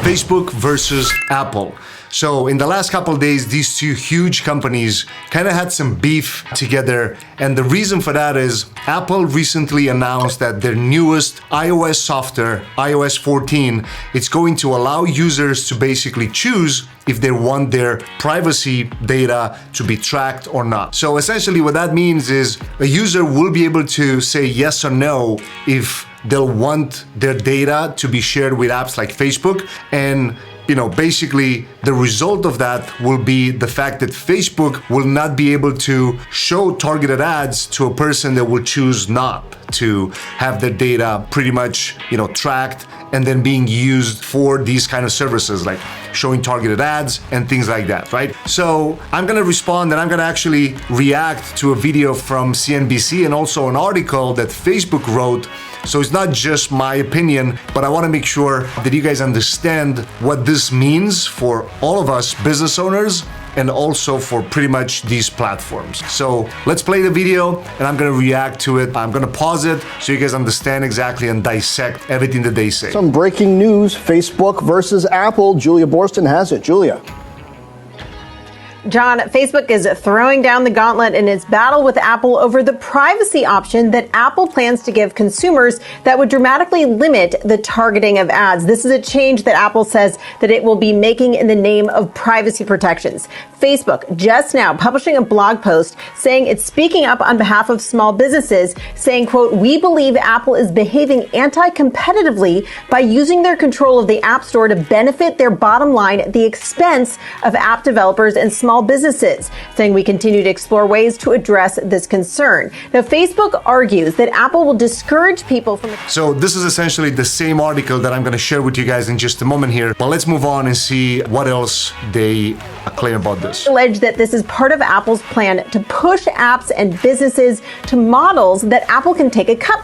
Facebook versus Apple. So in the last couple of days, these two huge companies kind of had some beef together. And the reason for that is Apple recently announced that their newest iOS software, iOS 14, it's going to allow users to basically choose if they want their privacy data to be tracked or not. So essentially what that means is a user will be able to say yes or no if they'll want their data to be shared with apps like Facebook. And basically the result of that will be the fact that Facebook will not be able to show targeted ads to a person that will choose not to have their data pretty much, tracked and then being used for these kind of services like showing targeted ads and things like that, right? So I'm gonna respond and I'm gonna actually react to a video from CNBC and also an article that Facebook wrote. So it's not just my opinion, but I wanna make sure that you guys understand what this means for all of us business owners and also for pretty much these platforms. So let's play the video and I'm gonna react to it. I'm gonna pause it so you guys understand exactly and dissect everything that they say. Some breaking news, Facebook versus Apple. Julia Borston has it. Julia. John, Facebook is throwing down the gauntlet in its battle with Apple over the privacy option that Apple plans to give consumers that would dramatically limit the targeting of ads. This is a change that Apple says that it will be making in the name of privacy protections. Facebook just now publishing a blog post saying it's speaking up on behalf of small businesses, saying, quote, "We believe Apple is behaving anti-competitively by using their control of the App Store to benefit their bottom line at the expense of app developers and small businesses," saying we continue to explore ways to address this concern. Now, Facebook argues that Apple will discourage people from... So this is essentially the same article that I'm going to share with you guys in just a moment here. But let's move on and see what else they claim about this. Allege that this is part of Apple's plan to push apps and businesses to models that Apple can take a cut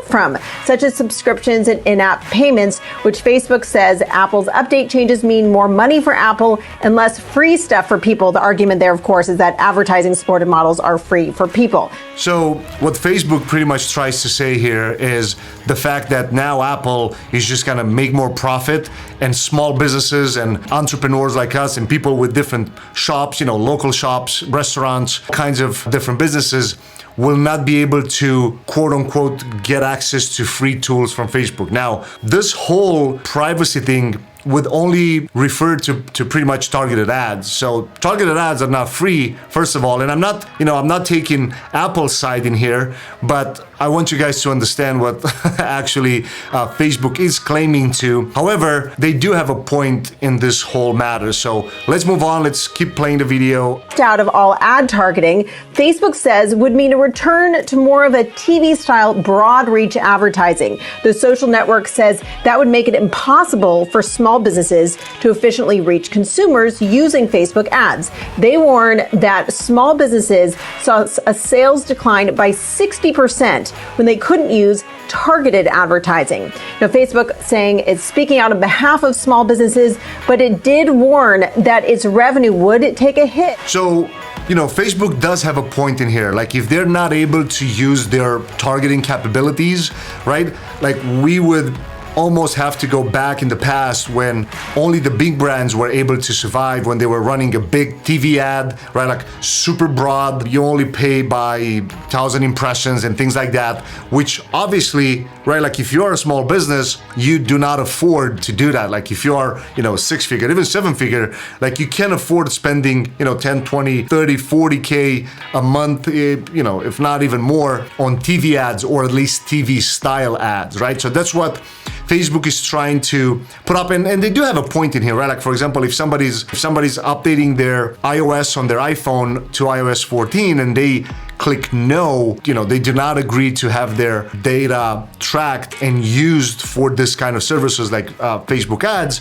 from, such as subscriptions and in-app payments, which Facebook says Apple's update changes mean more money for Apple and less free stuff for people. The argument there, of course, is that advertising supported models are free for people. So what Facebook pretty much tries to say here is the fact that now Apple is just going to make more profit and small businesses and entrepreneurs like us and people with different shops, local shops, restaurants, kinds of different businesses will not be able to, quote unquote, get access to free tools from Facebook. Now, this whole privacy thing would only refer to pretty much targeted ads. So targeted ads are not free, first of all, and I'm not taking Apple's side in here, but I want you guys to understand what actually Facebook is claiming to. However, they do have a point in this whole matter. So let's move on. Let's keep playing the video. Out of all ad targeting, Facebook says would mean a return to more of a TV-style broad reach advertising. The social network says that would make it impossible for small businesses to efficiently reach consumers using Facebook ads. They warn that small businesses saw a sales decline by 60% when they couldn't use targeted advertising. Now, Facebook saying it's speaking out on behalf of small businesses, but it did warn that its revenue would take a hit. So, Facebook does have a point in here. Like if they're not able to use their targeting capabilities, right? Like we would almost have to go back in the past when only the big brands were able to survive, when they were running a big TV ad, right? Like super broad, you only pay by 1,000 impressions and things like that, which obviously, right? Like if you're a small business, you do not afford to do that. Like if you're, 6-figure, even 7-figure, like you can't afford spending, 10, 20, 30, 40K a month, if not even more on TV ads or at least TV style ads, right? So that's what Facebook is trying to put up, and they do have a point in here, right? Like for example, if somebody's updating their iOS on their iPhone to iOS 14 and they click no, they do not agree to have their data tracked and used for this kind of services like Facebook ads,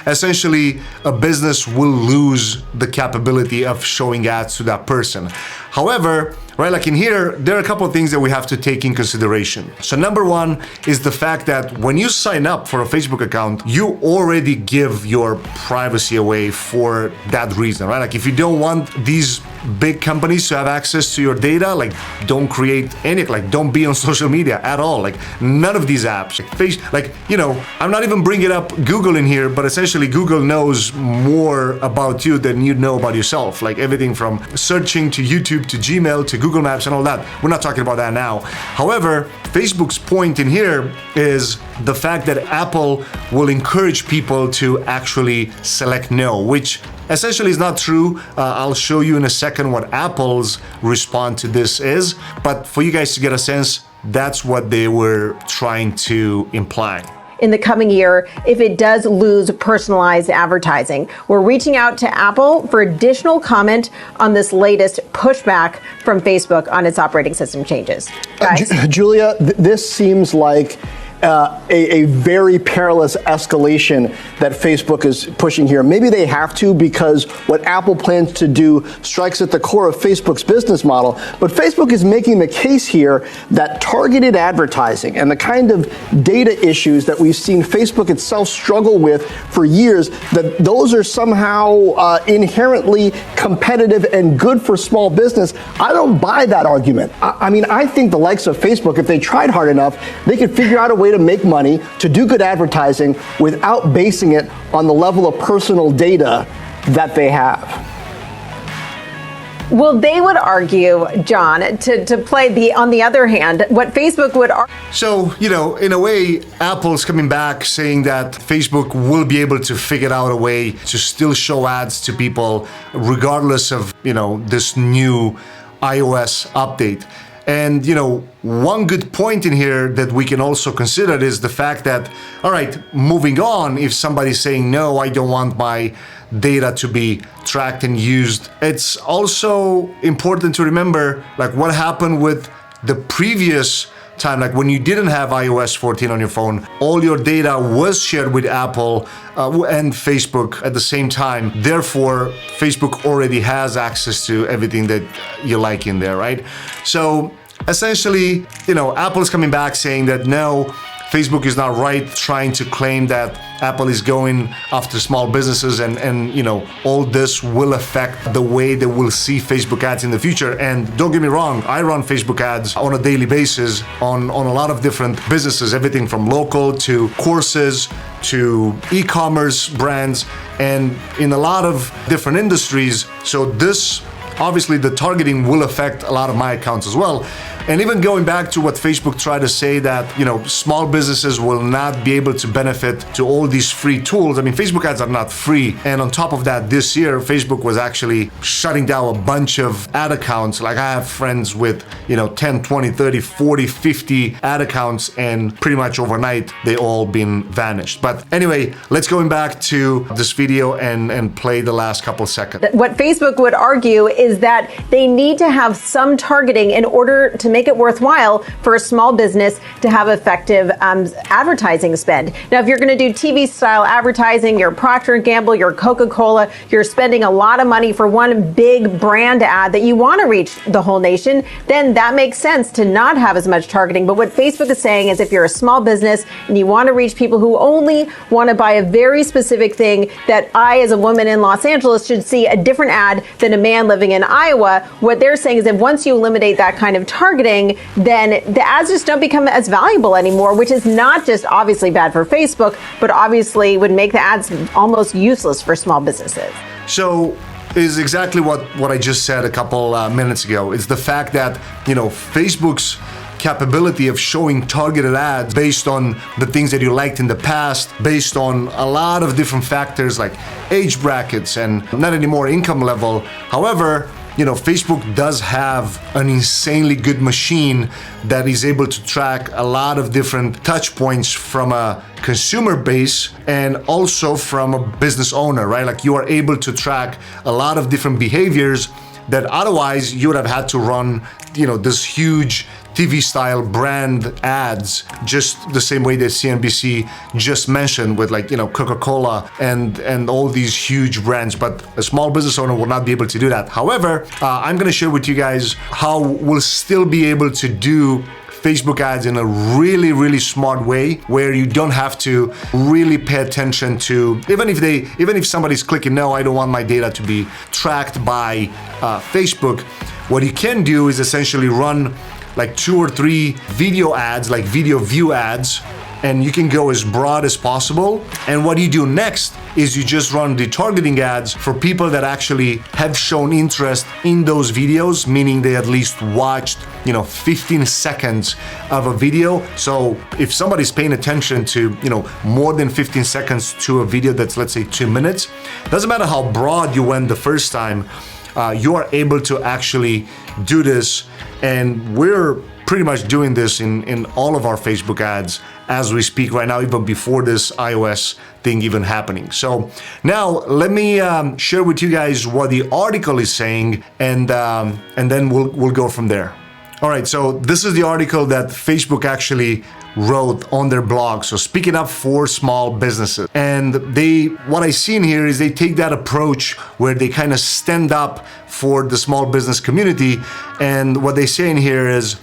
essentially a business will lose the capability of showing ads to that person. However, right? Like in here, there are a couple of things that we have to take in consideration. So number one is the fact that when you sign up for a Facebook account, you already give your privacy away for that reason, right? Like if you don't want these big companies to have access to your data, like don't create any, like don't be on social media at all. Like none of these apps, I'm not even bringing up Google in here, but essentially Google knows more about you than you know about yourself. Like everything from searching to YouTube to Gmail to Google Maps and all that. We're not talking about that now. However, Facebook's point in here is the fact that Apple will encourage people to actually select no, which essentially is not true. I'll show you in a second what Apple's response to this is, but for you guys to get a sense, that's what they were trying to imply. In the coming year, if it does lose personalized advertising, we're reaching out to Apple for additional comment on this latest pushback from Facebook on its operating system changes. Guys? Julia, this seems like a very perilous escalation that Facebook is pushing here. Maybe they have to, because what Apple plans to do strikes at the core of Facebook's business model. But Facebook is making the case here that targeted advertising and the kind of data issues that we've seen Facebook itself struggle with for years, that those are somehow inherently competitive and good for small business. I don't buy that argument. I mean, I think the likes of Facebook, if they tried hard enough, they could figure out a way to make money, to do good advertising without basing it on the level of personal data that they have. Well, they would argue, John, to play on the other hand, what Facebook would argue. So, in a way, Apple's coming back saying that Facebook will be able to figure out a way to still show ads to people regardless of, this new iOS update. And, one good point in here that we can also consider is the fact that, all right, moving on, if somebody's saying, no, I don't want my data to be tracked and used, it's also important to remember, like, what happened with the previous time, like when you didn't have iOS 14 on your phone, all your data was shared with Apple and Facebook at the same time. Therefore, Facebook already has access to everything that you like in there, right? So essentially, Apple's coming back saying that no, Facebook is not right, trying to claim that Apple is going after small businesses and all this will affect the way that we'll see Facebook ads in the future. And don't get me wrong, I run Facebook ads on a daily basis on a lot of different businesses, everything from local to courses to e-commerce brands and in a lot of different industries. So this, obviously the targeting will affect a lot of my accounts as well. And even going back to what Facebook tried to say that, small businesses will not be able to benefit to all these free tools. I mean, Facebook ads are not free. And on top of that, this year, Facebook was actually shutting down a bunch of ad accounts. Like I have friends with, 10, 20, 30, 40, 50 ad accounts, and pretty much overnight, they all been vanished. But anyway, let's go back to this video and play the last couple seconds. What Facebook would argue is that they need to have some targeting in order to make it worthwhile for a small business to have effective advertising spend. Now, if you're going to do TV style advertising, your Procter & Gamble, your Coca-Cola, you're spending a lot of money for one big brand ad that you want to reach the whole nation, then that makes sense to not have as much targeting. But what Facebook is saying is if you're a small business and you want to reach people who only want to buy a very specific thing, that I, as a woman in Los Angeles, should see a different ad than a man living in Iowa, what they're saying is that once you eliminate that kind of targeting, then the ads just don't become as valuable anymore, which is not just obviously bad for Facebook, but obviously would make the ads almost useless for small businesses. So is exactly what I just said a couple minutes ago. It's the fact that, Facebook's capability of showing targeted ads based on the things that you liked in the past, based on a lot of different factors like age brackets and not anymore income level. However, Facebook does have an insanely good machine that is able to track a lot of different touch points from a consumer base and also from a business owner, right? Like you are able to track a lot of different behaviors that otherwise you would have had to run, this huge TV style brand ads, just the same way that CNBC just mentioned with like, Coca-Cola and all these huge brands, but a small business owner will not be able to do that. However, I'm gonna share with you guys how we'll still be able to do Facebook ads in a really, really smart way where you don't have to really pay attention to, even if somebody's clicking, no, I don't want my data to be tracked by Facebook. What you can do is essentially run like 2 or 3 video ads, like video view ads, and you can go as broad as possible. And what you do next is you just run the targeting ads for people that actually have shown interest in those videos, meaning they at least watched, 15 seconds of a video. So if somebody's paying attention to, more than 15 seconds to a video that's, let's say, 2 minutes, doesn't matter how broad you went the first time, you are able to actually do this. And we're pretty much doing this in all of our Facebook ads as we speak right now, even before this iOS thing even happening. So now let me share with you guys what the article is saying, and then we'll go from there. All right, so this is the article that Facebook actually wrote on their blog. So speaking up for small businesses. And what I see in here is they take that approach where they kind of stand up for the small business community. And what they say in here is,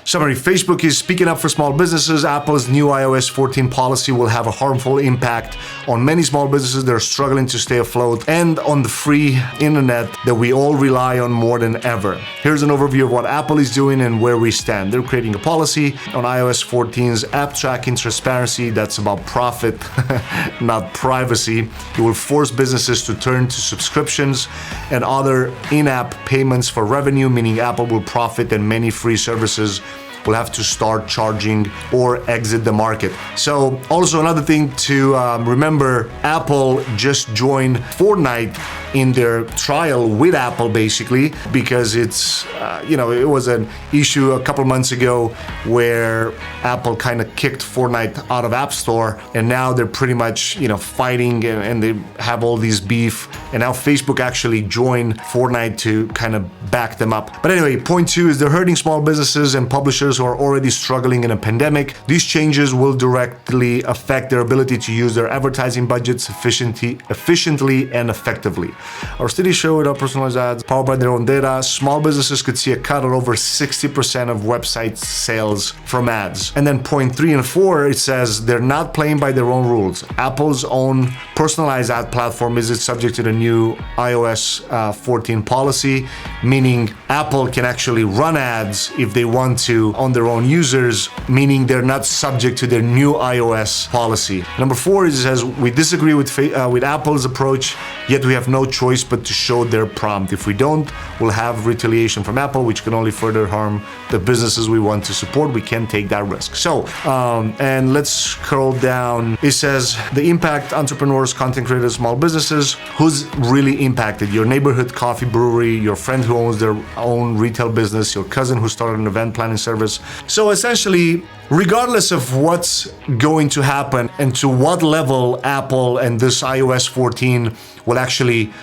summary, Facebook is speaking up for small businesses. Apple's new iOS 14 policy will have a harmful impact on many small businesses that are struggling to stay afloat and on the free internet that we all rely on more than ever. Here's an overview of what Apple is doing and where we stand. They're creating a policy on iOS 14's app tracking transparency that's about profit, not privacy. It will force businesses to turn to subscriptions and other in-app payments for revenue, meaning Apple will profit and many free services will have to start charging or exit the market. So also another thing to remember, Apple just joined Fortnite in their trial with Apple, basically, because it's, it was an issue a couple months ago where Apple kind of kicked Fortnite out of App Store, and now they're pretty much, fighting and they have all these beef, and now Facebook actually joined Fortnite to kind of back them up. But anyway, point 2 is they're hurting small businesses and publishers who are already struggling in a pandemic. These changes will directly affect their ability to use their advertising budgets efficiently and effectively. Our studies show that personalized ads powered by their own data, small businesses could see a cut of over 60% of website sales from ads. And then point 3 and 4, it says they're not playing by their own rules. Apple's own personalized ad platform is subject to the new iOS 14 policy, meaning Apple can actually run ads if they want to on their own users, meaning they're not subject to their new iOS policy. Number 4 is, it says, we disagree with Apple's approach, yet we have no choice but to show their prompt. If we don't, we'll have retaliation from Apple, which can only further harm the businesses we want to support. We can't take that risk. So, and let's scroll down. It says the impact entrepreneurs, content creators, small businesses. Who's really impacted? Your neighborhood coffee brewery, your friend who owns their own retail business, your cousin who started an event planning service. So essentially, regardless of what's going to happen and to what level Apple and this iOS 14 will actually,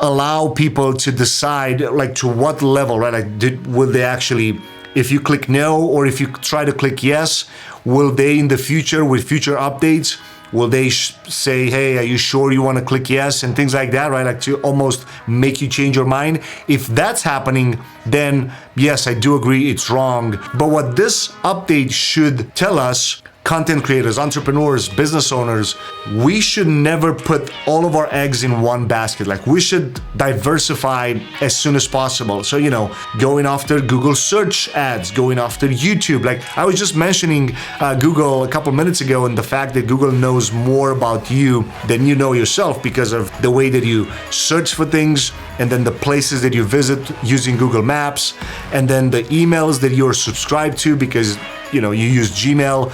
allow people to decide, like to what level, right? Like, will they actually, if you click no or if you try to click yes, will they in the future, with future updates, will they say, hey, are you sure you want to click yes, and things like that, right? Like to almost make you change your mind. If that's happening, then yes, I do agree it's wrong. But what this update should tell us, content creators, entrepreneurs, business owners, we should never put all of our eggs in one basket. Like, we should diversify as soon as possible. So, going after Google search ads, going after YouTube. Like I was just mentioning Google a couple minutes ago, and the fact that Google knows more about you than you know yourself because of the way that you search for things, and then the places that you visit using Google Maps, and then the emails that you're subscribed to because you use Gmail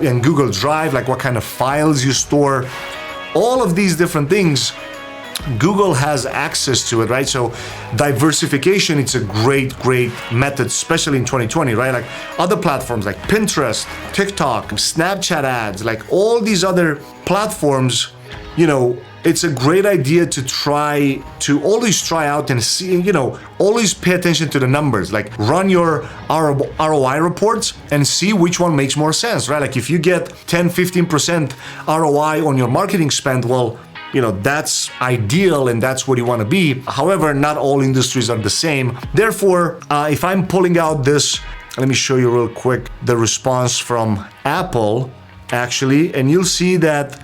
and Google Drive, like what kind of files you store. All of these different things, Google has access to it, right? So diversification, it's a great method, especially in 2020, right? Like other platforms like Pinterest, TikTok, Snapchat ads, like all these other platforms, it's a great idea to try to always try out and see, always pay attention to the numbers, like run your ROI reports and see which one makes more sense, right? Like if you get 10-15% ROI on your marketing spend, well, that's ideal and that's what you want to be. However, not all industries are the same. Therefore, if I'm pulling out this, let me show you real quick the response from Apple, actually, and you'll see that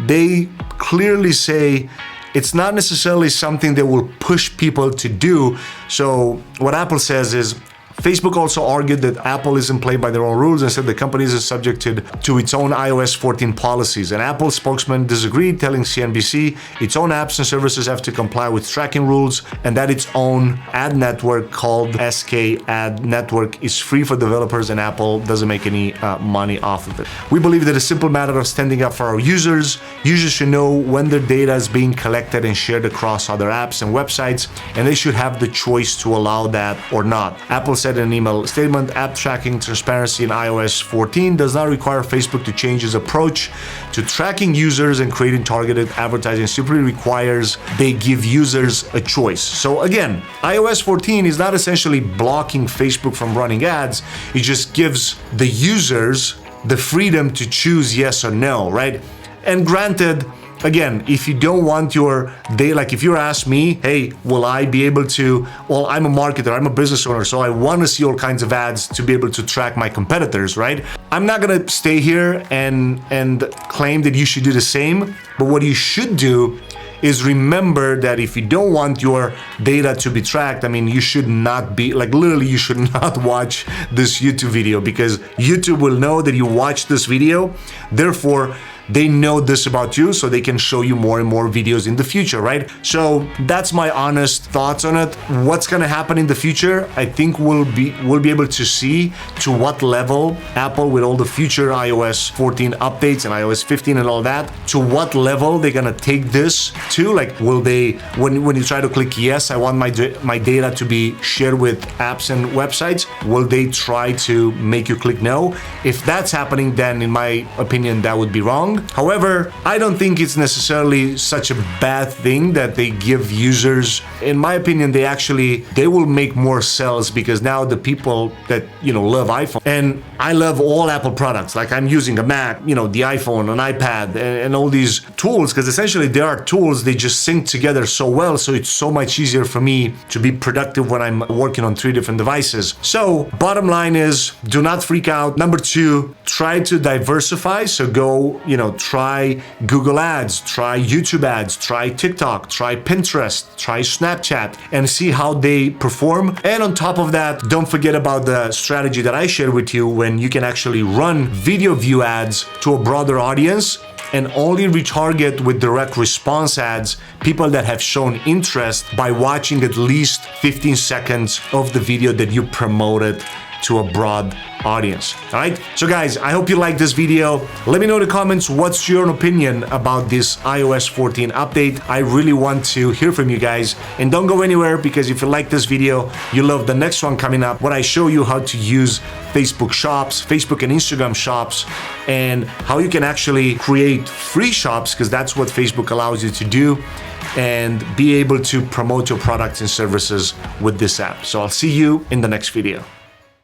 they clearly say it's not necessarily something that will push people to do. So what Apple says is, Facebook also argued that Apple isn't played by their own rules and said the company is subjected to its own iOS 14 policies. An Apple spokesman disagreed, telling CNBC its own apps and services have to comply with tracking rules and that its own ad network called SK Ad Network is free for developers and Apple doesn't make any money off of it. We believe that a simple matter of standing up for our users. Users should know when their data is being collected and shared across other apps and websites, and they should have the choice to allow that or not. Apple said in an email statement, app tracking transparency in iOS 14 does not require Facebook to change its approach to tracking users and creating targeted advertising. Simply requires they give users a choice. So again, iOS 14 is not essentially blocking Facebook from running ads. It just gives the users the freedom to choose yes or no, right? And granted, again, if you don't want your data, like if you ask me, hey, will I be able to, well, I'm a marketer, I'm a business owner, so I want to see all kinds of ads to be able to track my competitors, right? I'm not going to stay here and claim that you should do the same, but what you should do is remember that if you don't want your data to be tracked, I mean, you should not be, like literally you should not watch this YouTube video, because YouTube will know that you watched this video, therefore they know this about you, so they can show you more and more videos in the future, right? So that's my honest thoughts on it. What's gonna happen in the future, I think we'll be able to see to what level Apple, with all the future iOS 14 updates and iOS 15 and all that, to what level they're gonna take this to. Like, will they, when you try to click yes, I want my data to be shared with apps and websites, will they try to make you click no? If that's happening, then in my opinion, that would be wrong. However, I don't think it's necessarily such a bad thing that they give users. In my opinion, they will make more sales, because now the people that, love iPhone, and I love all Apple products. Like I'm using a Mac, the iPhone, an iPad, and all these tools, because essentially they are tools, they just sync together so well. So it's so much easier for me to be productive when I'm working on 3 different devices. So bottom line is, do not freak out. Number 2, try to diversify. So go, try Google ads, try YouTube ads, try TikTok, try Pinterest, try Snapchat, and see how they perform. And on top of that, don't forget about the strategy that I shared with you, when you can actually run video view ads to a broader audience and only retarget with direct response ads people that have shown interest by watching at least 15 seconds of the video that you promoted to a broad audience. All right, so guys, I hope you liked this video. Let me know in the comments what's your opinion about this iOS 14 update. I really want to hear from you guys, and don't go anywhere, because if you like this video, you love the next one coming up, where I show you how to use Facebook shops, Facebook and Instagram shops, and how you can actually create free shops, because that's what Facebook allows you to do, and be able to promote your products and services with this app. So I'll see you in the next video.